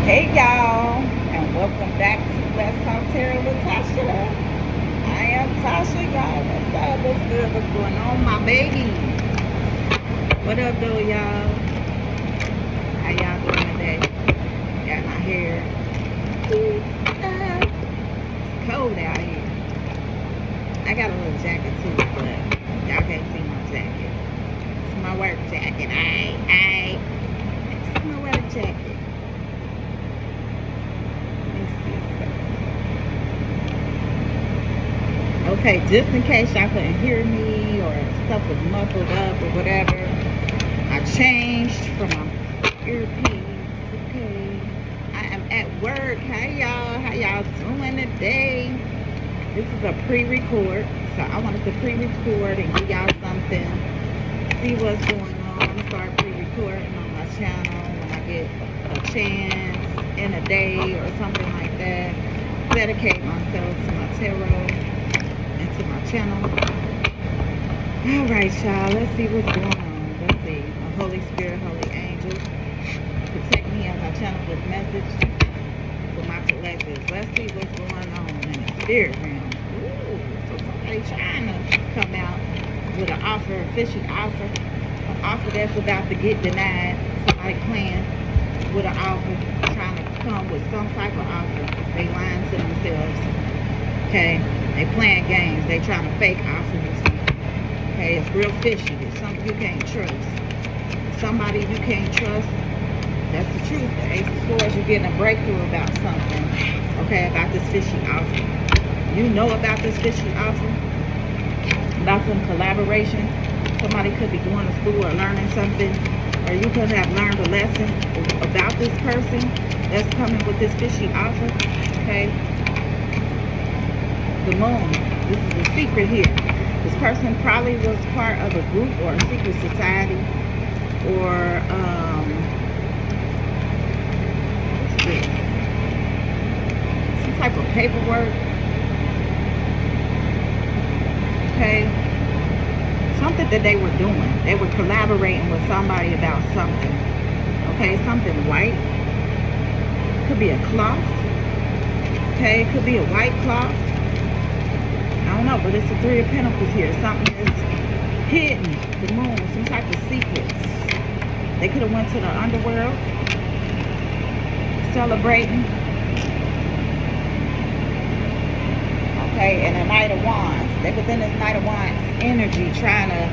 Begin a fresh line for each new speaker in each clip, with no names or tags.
Hey y'all, and welcome back to Let's Talk Tarot with Tasha. I am Tasha, y'all. What's up? What's good? What's going on, my babies? What up, though, y'all? How y'all doing today? Got my hair. It's cold out here. I got a little jacket too, but y'all can't see my jacket. It's my work jacket. It's my work jacket. Okay, just in case y'all couldn't hear me or stuff was muffled up or whatever, I changed from my earpiece. Okay, I am at work. Hey y'all, how y'all doing today? This is a pre-record, so I wanted to pre-record and give y'all something, see what's going on. I'm gonna start pre-recording on my channel when I get a chance in a day or something like that. Dedicate myself to my tarot and to my channel. Alright, y'all, let's see what's going on. Let's see. My Holy Spirit, Holy Angels, protect me as I channel this message for my collectives. Let's see what's going on in the spirit realm. Ooh, so somebody trying to come out with an offer, a fishy offer, an offer that's about to get denied. Somebody playing with an offer, trying to come with some type of offer. They lying to themselves. Okay, they playing games. They trying to fake offer you something. Okay, it's real fishy. It's something you can't trust. Somebody you can't trust. That's the truth. The Ace of Swords, you're getting a breakthrough about something. Okay, about this fishy offer. You know about this fishy offer. About some collaboration. Somebody could be going to school or learning something. Or you could have learned a lesson about this person that's coming with this fishy offer. Okay. The moon. This is a secret here. This person probably was part of a group or a secret society or what's this? Some type of paperwork. Okay. Something that they were doing. They were collaborating with somebody about something. Okay, something white. Could be a cloth. Okay, it could be a white cloth. I don't know, but it's the Three of Pentacles here. Something is hidden. The moon, some type of secrets. They could have went to the underworld, celebrating. Okay, and a Knight of Wands. They was in this Knight of Wands energy, trying to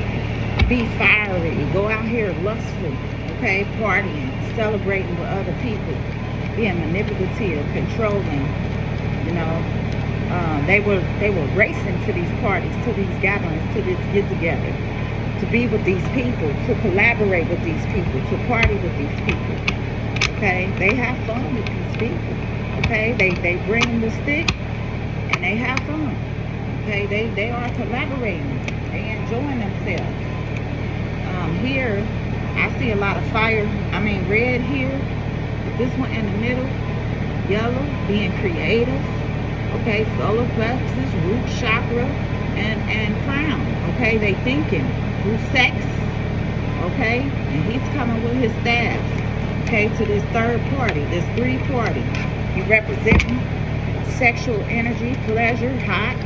be fiery, go out here lustful. Okay, partying, celebrating with other people, being manipulative, controlling. You know. They were racing to these parties, to these gatherings, to this get-together, to be with these people, to collaborate with these people, to party with these people. Okay, they have fun with these people. Okay, they bring the stick and they have fun. Okay, they are collaborating. They enjoying themselves. Here, I see a lot of fire. I mean, red here. This one in the middle, yellow, being creative. Okay, solar plexus, root chakra, and crown. Okay, they thinking through sex. Okay, and he's coming with his staff. Okay, to this third party, this three party. He representing sexual energy, pleasure, hot.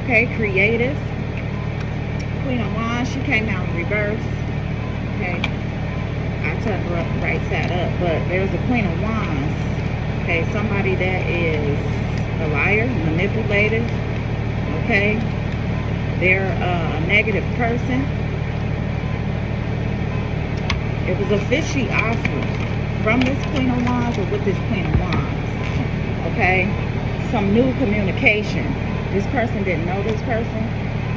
Okay, creative. Queen of Wands, she came out in reverse. Okay, I turned her right side up, but there's a Queen of Wands. Okay, somebody that is a liar, manipulative, okay? They're a negative person. It was a fishy offer from this Queen of Wands or with this Queen of Wands, okay? Some new communication. This person didn't know this person.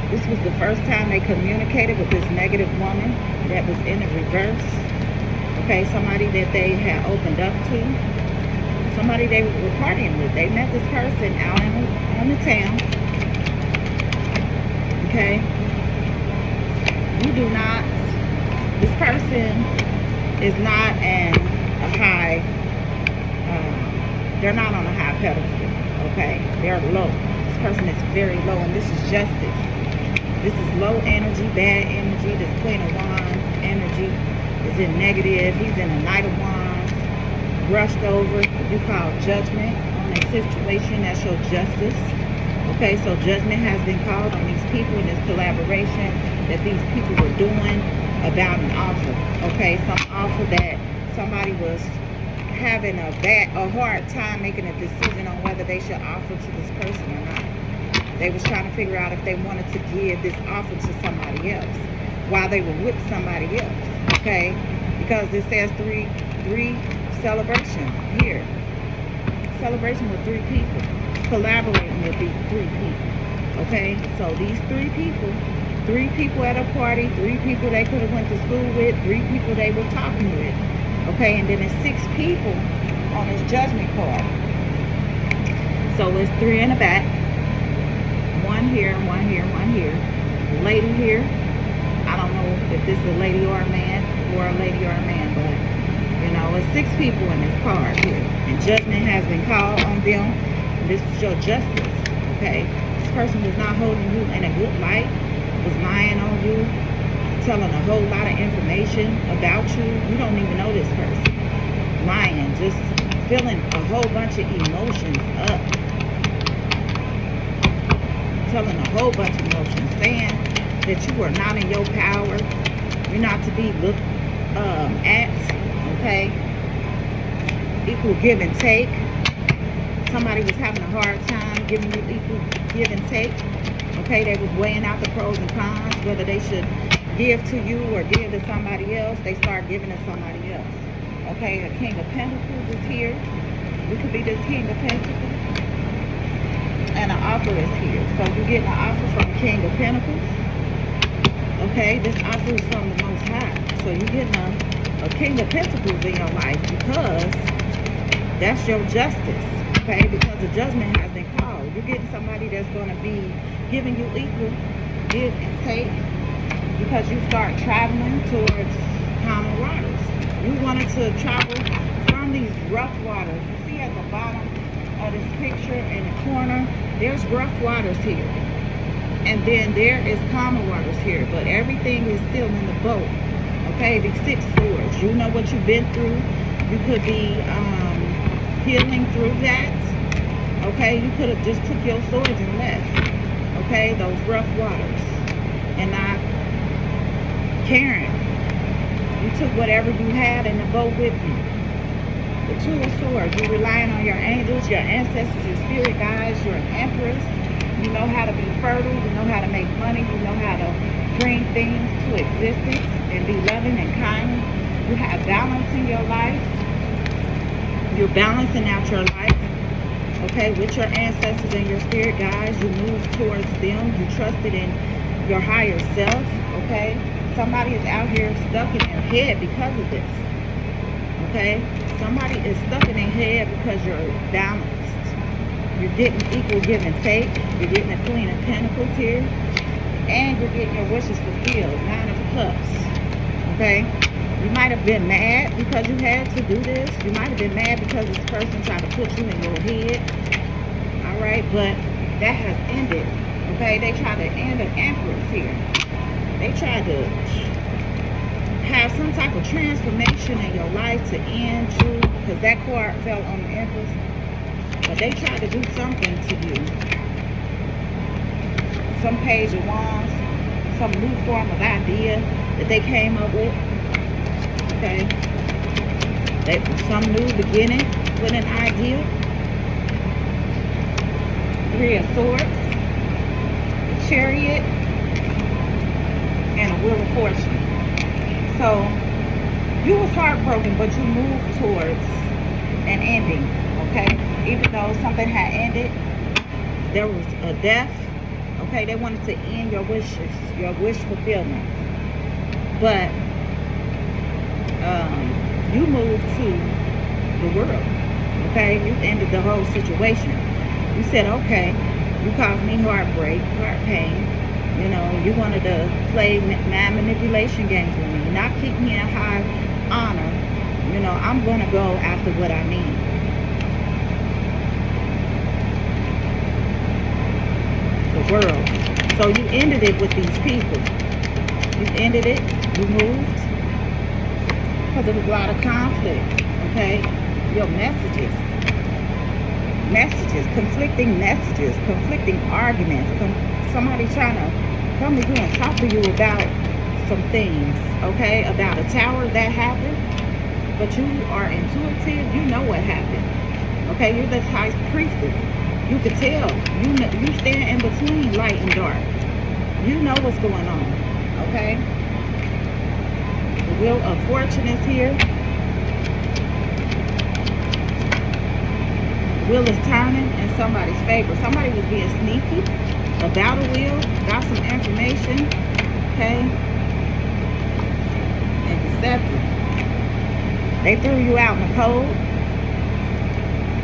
This was the first time they communicated with this negative woman that was in the reverse, okay? Somebody that they had opened up to. Somebody they were partying with. They met this person out on the town. Okay. You do not. This person is not a high. They're not on a high pedestal. Okay. They're low. This person is very low, and this is justice. This is low energy, bad energy. This Queen of Wands energy is in negative. He's in a Knight of Wands. brushed over. You call judgment on a situation. That's your justice. Okay, so judgment has been called on these people in this collaboration that these people were doing about an offer. Okay, some offer that somebody was having a hard time making a decision on whether they should offer to this person or not. They was trying to figure out if they wanted to give this offer to somebody else while they were with somebody else. Okay, because it says three celebration here. Celebration with 3 people. Collaborating with these 3 people. Okay, so these 3 people at a party, 3 people they could have went to school with, 3 people they were talking with. Okay, and then it's 6 people on this judgment card. So it's 3 in the back, 1 here, 1 here, 1 here. Lady here. I don't know if this is a lady or a man, or a lady or a man, but you know, it's 6 people in this card here, and judgment has been called on them. This is your justice. Okay, this person was not holding you in a good light, was lying on you, telling a whole lot of information about you. You don't even know this person. Lying, just feeling a whole bunch of emotions up. Telling a whole bunch of emotions, saying that you are not in your power. You're not to be looked at. Okay? Equal give and take. Somebody was having a hard time giving you equal give and take. Okay? They was weighing out the pros and cons, whether they should give to you or give to somebody else. They start giving to somebody else. Okay? The King of Pentacles is here. You could be this King of Pentacles. And an offer is here. So you're getting an offer from the King of Pentacles. Okay? This offer is from the Most High. So you're getting a King of Pentacles in your life because that's your justice. Okay? Because the judgment has been called. You're getting somebody that's going to be giving you equal give and take because you start traveling towards calmer waters. You wanted to travel from these rough waters. You see at the bottom of this picture in the corner, there's rough waters here. And then there is calmer waters here. But everything is still in the boat. Okay, these 6 swords. You know what you've been through. You could be healing through that. Okay, you could have just took your swords and left. Okay, those rough waters. And not caring. You took whatever you had in the boat with you. The 2 of Swords. You're relying on your angels, your ancestors, your spirit guides. You're an empress. You know how to be fertile. You know how to make money. You know how to bring things to existence and be loving and kind. You have balance in your life. You're balancing out your life. Okay, with your ancestors and your spirit guides. You move towards them. You trusted in your higher self. Okay, somebody is out here stuck in their head because of this. Okay, somebody is stuck in their head because you're balanced. You're getting equal give and take. You're getting a Queen of Pentacles here. And you're getting your wishes fulfilled. 9 of Cups. Okay? You might have been mad because you had to do this. You might have been mad because this person tried to put you in your head. Alright? But that has ended. Okay? They tried to end an empress here. They tried to have some type of transformation in your life to end you. Because that card fell on the empress. But they tried to do something to you. Some Page of Wands, some new form of idea that they came up with. Okay. Some new beginning with an idea. 3 of Swords, the Chariot, and a Wheel of Fortune. So, you was heartbroken, but you moved towards an ending. Okay. Even though something had ended, there was a death. Okay, they wanted to end your wishes, your wish fulfillment. But you moved to the world. Okay, you ended the whole situation. You said, okay, you caused me heartbreak, heart pain. You know, you wanted to play mind manipulation games with me, not keep me in high honor. You know, I'm going to go after what I need. The world. So you ended it with these people. You ended it. You moved. Because there was a lot of conflict. Okay? your messages. Conflicting messages, conflicting arguments. Somebody trying to come to you and talk to you about some things, okay? About a tower that happened. But you are intuitive. You know what happened. Okay, you're the high priestess. You can tell. You know, you stand in between light and dark. You know what's going on. Okay? The wheel of fortune is here. The wheel is turning in somebody's favor. Somebody was being sneaky about a wheel, got some information, okay? And deceptive. They threw you out in the cold.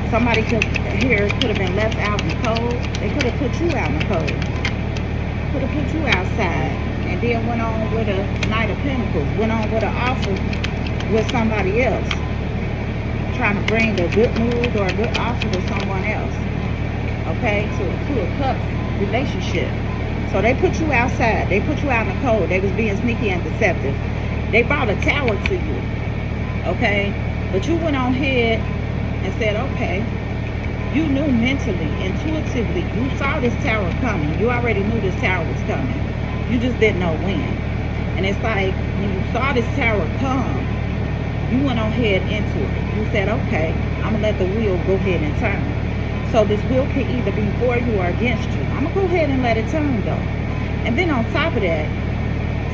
Somebody could have been left out in the cold. They could have put you out in the cold. Could have put you outside. And then went on with a Knight of Pentacles. Went on with an offer with somebody else. Trying to bring a good news or a good offer to someone else. Okay? To a Cups relationship. So they put you outside. They put you out in the cold. They was being sneaky and deceptive. They brought a tower to you. Okay, but you went on ahead and said, okay, you knew mentally, intuitively, you saw this tower coming. You already knew this tower was coming. You just didn't know when. And it's like, when you saw this tower come, you went on ahead into it. You said, okay, I'm going to let the wheel go ahead and turn. So this wheel can either be for you or against you. I'm going to go ahead and let it turn, though. And then on top of that,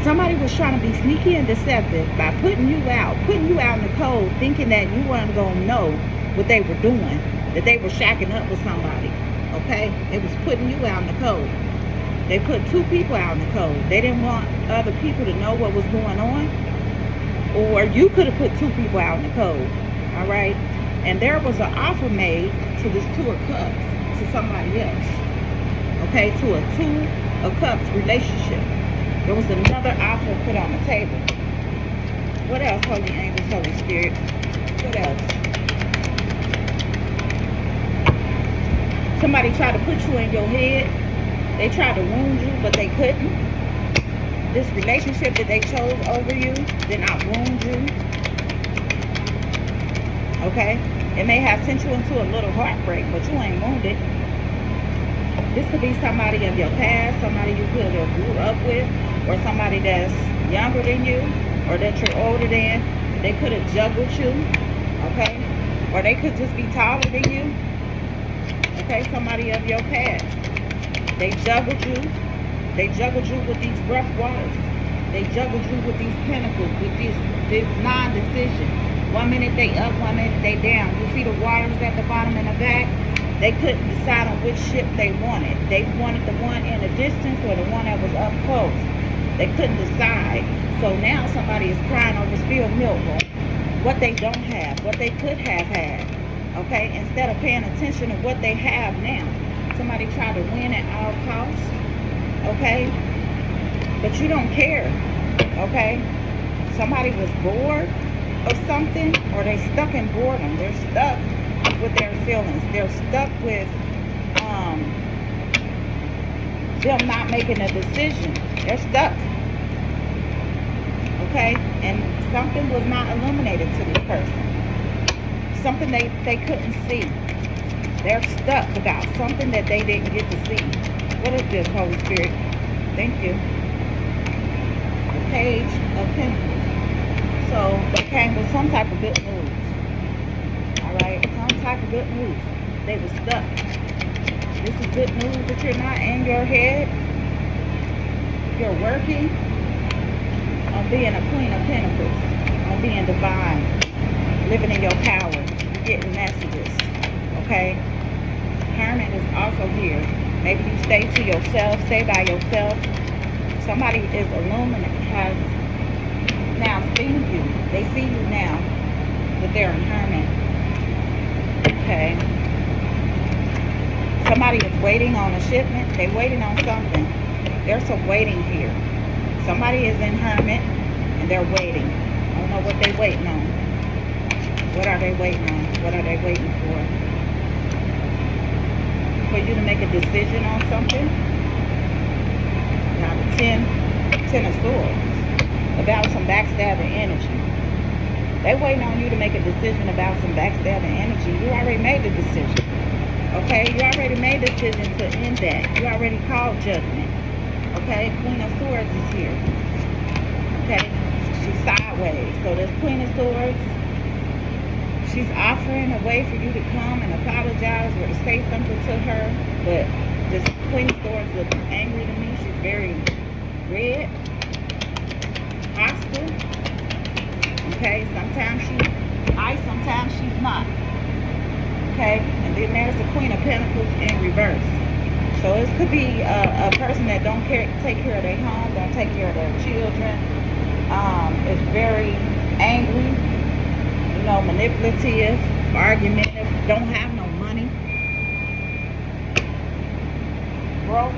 somebody was trying to be sneaky and deceptive by putting you out in the cold, thinking that you weren't going to know what they were doing, that they were shacking up with somebody, okay? It was putting you out in the cold. They put two people out in the cold. They didn't want other people to know what was going on, or you could have put two people out in the cold, all right? And there was an offer made to this Two of Cups, to somebody else, okay? To a Two of Cups relationship. There was another offer put on the table. What else, Holy Angels, Holy Spirit? What else? Somebody tried to put you in your head. They tried to wound you, but they couldn't. This relationship that they chose over you did not wound you. Okay? It may have sent you into a little heartbreak, but you ain't wounded. This could be somebody of your past, somebody you could have grew up with, or somebody that's younger than you, or that you're older than. They could have juggled you, okay? Or they could just be taller than you, okay? Somebody of your past. They juggled you. They juggled you with these rough waters. They juggled you with these pentacles, with this non-decision. 1 minute they up, 1 minute they down. You see the waters at the bottom and the back? They couldn't decide on which ship they wanted. They wanted the one in the distance or the one that was up close. They couldn't decide. So now somebody is crying over spilled milk, what they don't have, what they could have had. Okay? Instead of paying attention to what they have now. Somebody tried to win at all costs. Okay? But you don't care. Okay? Somebody was bored of something, or they stuck in boredom. They're stuck with their feelings. They're stuck with them not making a decision. They're stuck. Okay? And something was not illuminated to this person. Something they couldn't see. They're stuck about something that they didn't get to see. What is this, Holy Spirit? Thank you. The Page of Pentacles. So they came with some type of good news. Alright? Some type of good news. They were stuck. This is good news that you're not in your head. You're working on being a Queen of Pentacles. On being divine. Living in your power. You're getting messages. Okay? Hermit is also here. Maybe you stay to yourself. Stay by yourself. Somebody is illuminate, has now seen you. They see you now, but they're in Hermit. Okay. Somebody is waiting on a shipment. They're waiting on something. There's some waiting here. Somebody is in Hermit, and they're waiting. I don't know what they're waiting on. What are they waiting on? What are they waiting for? For you to make a decision on something. Now the 10 of Swords. About some backstabbing energy. They waiting on you to make a decision about some backstabbing energy. You already made the decision. Okay? You already made the decision to end that. You already called judgment. Okay? Queen of Swords is here. Okay? She's sideways. So there's Queen of Swords. She's offering a way for you to come and apologize or to say something to her. But this Queen of Swords looks angry to me. She's very red, hostile. Okay, sometimes she's nice, sometimes she's not. Okay, and then there's the Queen of Pentacles in reverse. So this could be a person that don't take care of their home, don't take care of their children. Is very angry, you know, manipulative, argumentative, don't have no money, broke.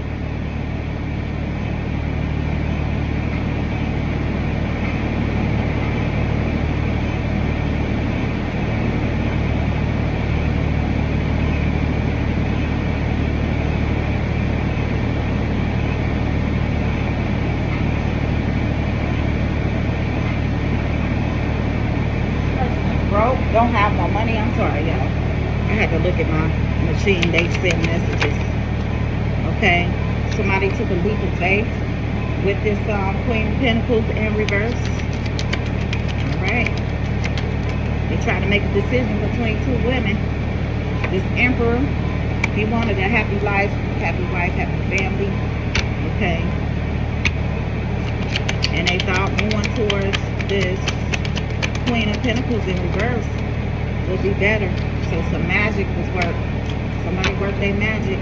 Don't have no money. I'm sorry, y'all. I had to look at my machine. They send messages. Okay. Somebody took a leap of faith with this Queen of Pentacles in reverse. Alright. They tried to make a decision between two women. This Emperor, he wanted a happy life, happy wife, happy family. Okay. And they thought moving towards this Queen of Pentacles in reverse would be better. So some magic was worked. Somebody worked their magic.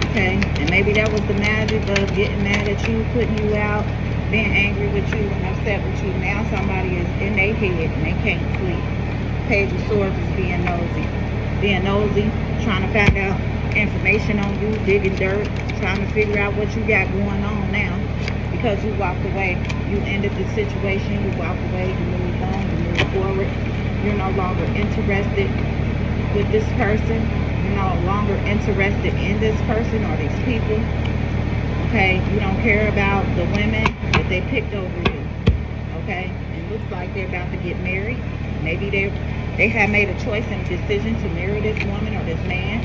Okay? And maybe that was the magic of getting mad at you, putting you out, being angry with you and upset with you. Now somebody is in their head and they can't sleep. Page of Swords is being nosy. Being nosy, trying to find out information on you, digging dirt, trying to figure out what you got going on now. Because you walked away. You ended the situation. You walked away. You moved on. You moved forward. You're no longer interested with this person. You're no longer interested in this person or these people. Okay? You don't care about the women that they picked over you. Okay? It looks like they're about to get married. Maybe they have made a choice and a decision to marry this woman or this man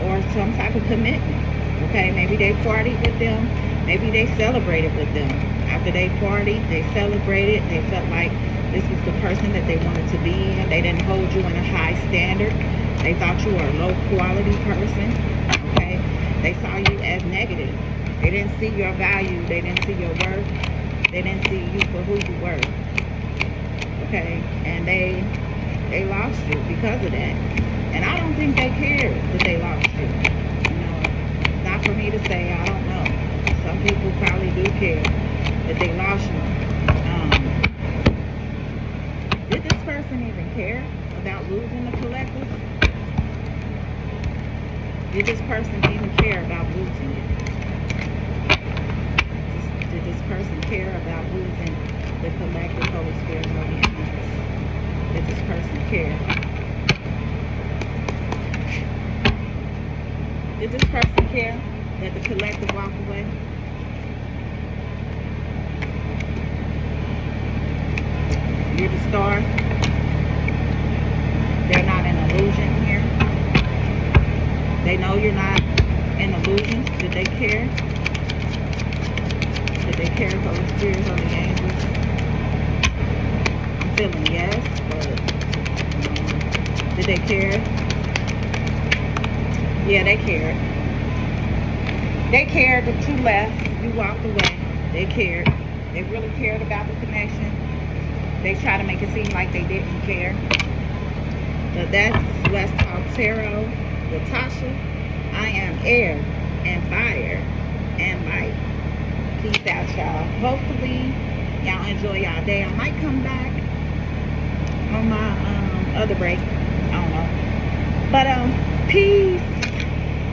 or some type of commitment. Okay? Maybe they partied with them. Maybe they celebrated with them. After they partied, they celebrated. They felt like this was the person that they wanted to be in. They didn't hold you in a high standard. They thought you were a low quality person. Okay? They saw you as negative. They didn't see your value. They didn't see your worth. They didn't see you for who you were. Okay? And they lost you because of that. And I don't think they cared that they lost you. You know, it's not for me to say. I don't know. Some people probably do care that they lost you. Did this person even care about losing the collective? Did this person even care about losing it? Did this person care about losing the collective? Holy Spirit, Holy Angels? Did this person care? Did this person care that the collective walked away? You're the star. They're not an illusion here. They know you're not in illusions. Did they care? Did they care, Holy Spirit, Holy Angels? I'm feeling yes, but did they care? Yeah, they cared. They cared that you left. You walked away. They cared. They really cared about the connection. They try to make it seem like they didn't care. But that's Let's Talk Tarot with Tasha. I am air and fire and light. Peace out, y'all. Hopefully, y'all enjoy y'all day. I might come back on my other break. I don't know. But peace.